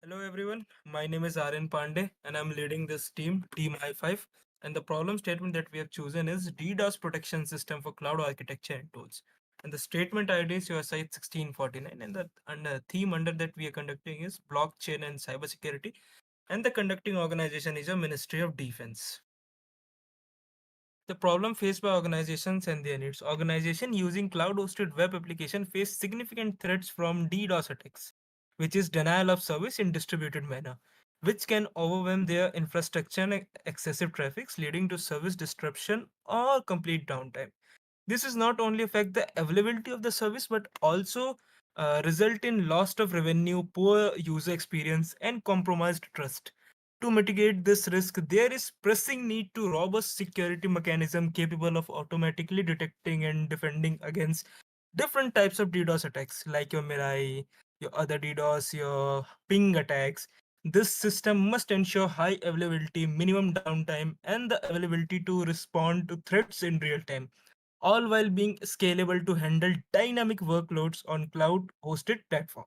Hello everyone, my name is Aryan Pandey and I'm leading this team, Team I5. And the problem statement that we have chosen is DDoS protection system for cloud architecture and tools. And the statement ID is your SIH2024 and the theme under that we are conducting is blockchain and cybersecurity. And the conducting organization is a Ministry of Defense. The problem faced by organizations and their needs. Organization using cloud-hosted web application face significant threats from DDoS attacks, which is denial of service in distributed manner, which can overwhelm their infrastructure and excessive traffic, leading to service disruption or complete downtime. This is not only affect the availability of the service, but also result in loss of revenue, poor user experience, and compromised trust. To mitigate this risk, there is pressing need to robust security mechanism capable of automatically detecting and defending against different types of DDoS attacks, like your Mirai, your other DDoS, your ping attacks. This system must ensure high availability, minimum downtime, and the availability to respond to threats in real time, all while being scalable to handle dynamic workloads on cloud hosted platform.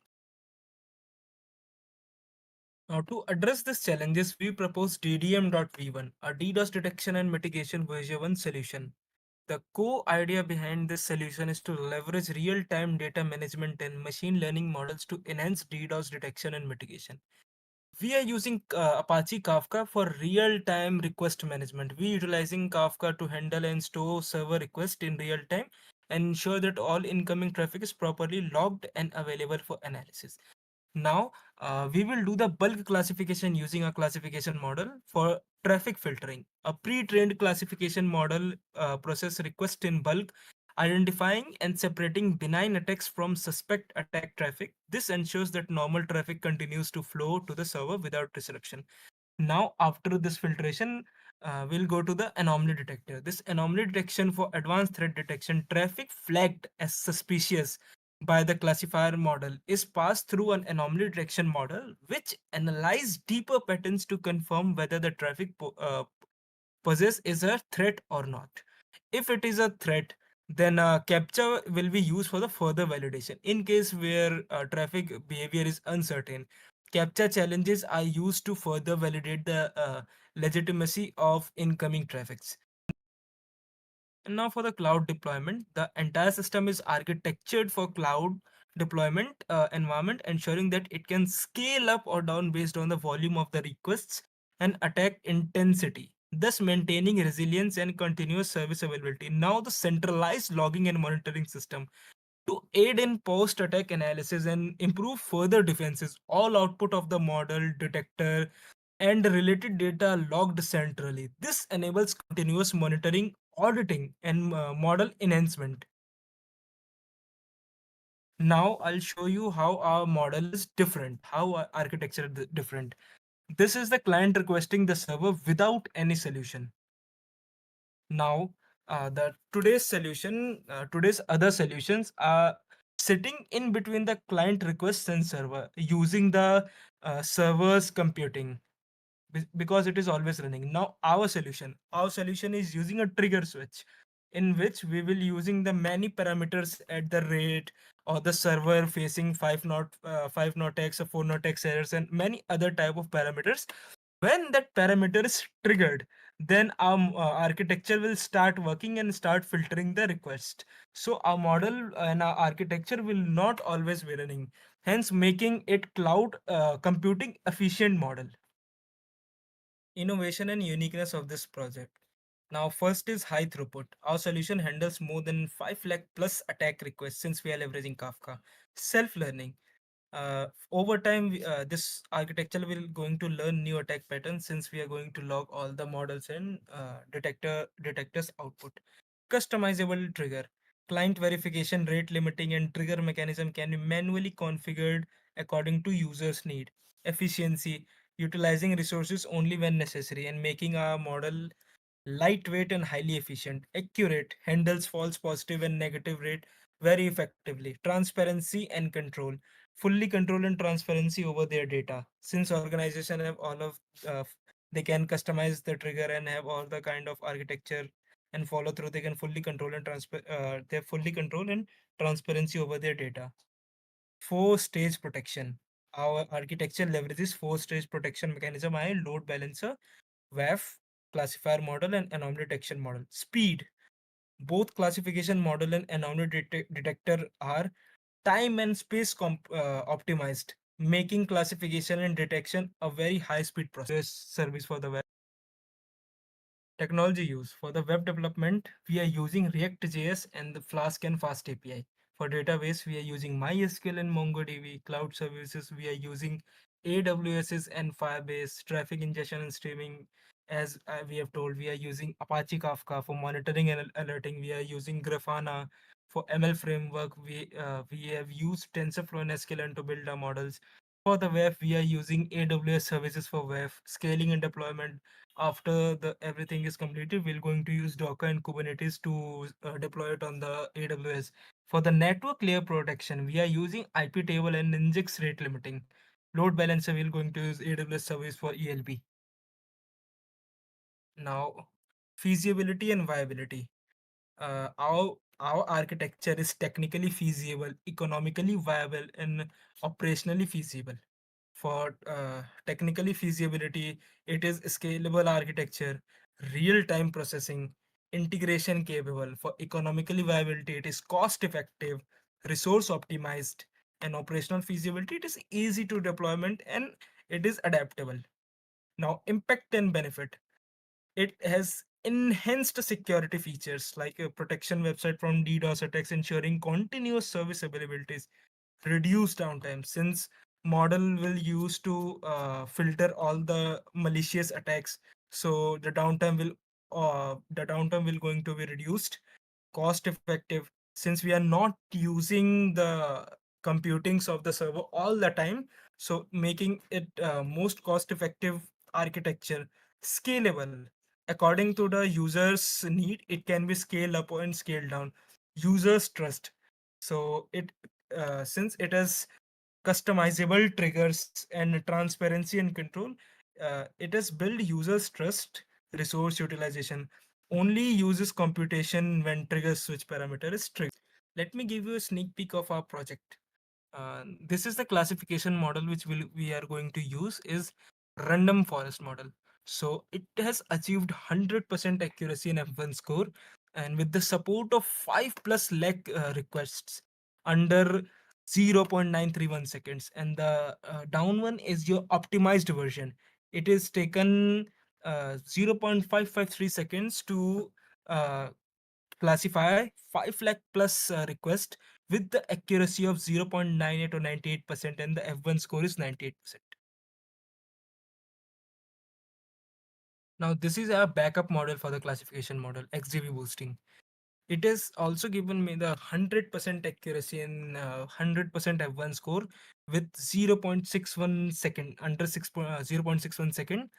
Now, to address these challenges, we propose DDM.V1, a DDoS detection and mitigation version 1 solution. The core idea behind this solution is to leverage real-time data management and machine learning models to enhance DDoS detection and mitigation. We are using Apache Kafka for real-time request management. We utilizing Kafka to handle and store server requests in real time and ensure that all incoming traffic is properly logged and available for analysis. Now, we will do the bulk classification using a classification model for traffic filtering. A pre-trained classification model process request in bulk, identifying and separating benign attacks from suspect attack traffic. This ensures that normal traffic continues to flow to the server without disruption. Now, after this filtration, we'll go to the anomaly detector. This anomaly detection for advanced threat detection, traffic flagged as suspicious by the classifier model is passed through an anomaly detection model, which analyze deeper patterns to confirm whether the traffic possess is a threat or not. If it is a threat, then captcha will be used for the further validation. In case where traffic behavior is uncertain, captcha challenges are used to further validate the legitimacy of incoming traffics. And now for the cloud deployment, the entire system is architectured for cloud deployment environment, ensuring that it can scale up or down based on the volume of the requests and attack intensity, thus maintaining resilience and continuous service availability. Now the centralized logging and monitoring system to aid in post-attack analysis and improve further defenses. All output of the model, detector, and related data logged centrally. This enables continuous monitoring, auditing, and model enhancement. Now I'll show you how our model is different, how our architecture is different. This is the client requesting the server without any solution. Now, the today's solution, today's other solutions are sitting in between the client requests and server using the server's computing because it is always running. Now, our solution is using a trigger switch in which we will using the many parameters at the rate or the server facing 5 not x or 4 not x errors and many other type of parameters. When that parameter is triggered, then our architecture will start working and start filtering the request. So our model and our architecture will not always be running, hence making it cloud computing efficient model. Innovation and uniqueness of this project. Now, first is high throughput. Our solution handles more than 5 lakh plus attack requests since we are leveraging Kafka. Self-learning. Over time, this architecture will going to learn new attack patterns since we are going to log all the models and detectors output. Customizable trigger. Client verification, rate limiting, and trigger mechanism can be manually configured according to user's need. Efficiency, utilizing resources only when necessary and making our model lightweight and highly efficient. Accurate, handles false positive and negative rate very effectively. Transparency and control, fully control and transparency over their data. Since organization have all of they can customize the trigger and have all the kind of architecture and follow through, they can fully control and they fully control and transparency over their data. 4 stage protection. our architecture leverages four-stage protection mechanism: I, load balancer, WAF, classifier model, and anomaly detection model. Speed. Both classification model and anomaly detector are time and space optimized, making classification and detection a very high-speed process service for the web. Technology use. For the web development, we are using React.js and the Flask and Fast API. For database, we are using MySQL and MongoDB. Cloud services, we are using AWS's and Firebase. Traffic ingestion and streaming, as we have told, we are using Apache Kafka. For monitoring and alerting, we are using Grafana. For ML framework, we have used TensorFlow and sklearn to build our models. For the web, we are using AWS services for web scaling and deployment. After the everything is completed, we're going to use Docker and Kubernetes to deploy it on the AWS. For the network layer protection, we are using IP table and injects rate limiting. Load balancer, we're going to use AWS service for ELB. Now, feasibility and viability. Our architecture is technically feasible, economically viable, and operationally feasible. For technically feasibility, it is scalable architecture, real-time processing, integration capable. For economically viability, it is cost effective, resource optimized, and operational feasibility, it is easy to deployment and it is adaptable. Now, impact and benefit. It has enhanced security features like a protection website from DDoS attacks, ensuring continuous service availabilities, reduce downtime since model will use to filter all the malicious attacks. So the downtime will going to be reduced. Cost effective since we are not using the computings of the server all the time, so making it most cost effective architecture. Scalable according to the user's need, it can be scaled up and scaled down. Users trust, so it since it has customizable triggers and transparency and control, it has built users trust. Resource utilization only uses computation when trigger switch parameter is triggered. Let me give you a sneak peek of our project. This is the classification model which we are going to use is random forest model. So it has achieved 100% accuracy in F1 score, and with the support of 5 plus lakh requests under 0.931 seconds. And the down one is your optimized version. It is taken 0.553 seconds to uh, classify 5 lakh plus request with the accuracy of 0.98 or 98%, and the F1 score is 98%. Now this is a backup model for the classification model, XGB boosting. It is also given me the 100% accuracy and 100% F1 score with 0.61 second, under 0.61 second,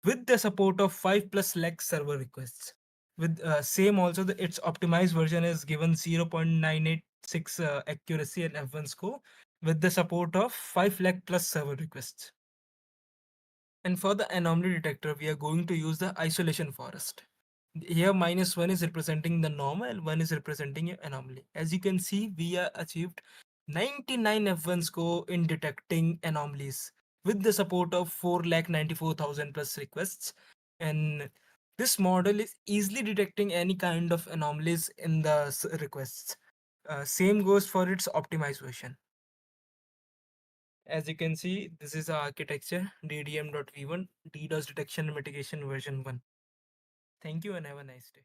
with the support of 5 plus lakh server requests. With same also, its optimized version is given 0.986 accuracy and F1 score with the support of 5 lakh plus server requests. And for the anomaly detector, we are going to use the isolation forest. Here -1 is representing the normal, 1 is representing your anomaly. As you can see, we are achieved 99 F1 score in detecting anomalies with the support of 4,94,000 plus requests. And this model is easily detecting any kind of anomalies in the requests. Same goes for its optimized version. As you can see, this is our architecture DDM.V1, DDoS detection and mitigation version 1. Thank you and have a nice day.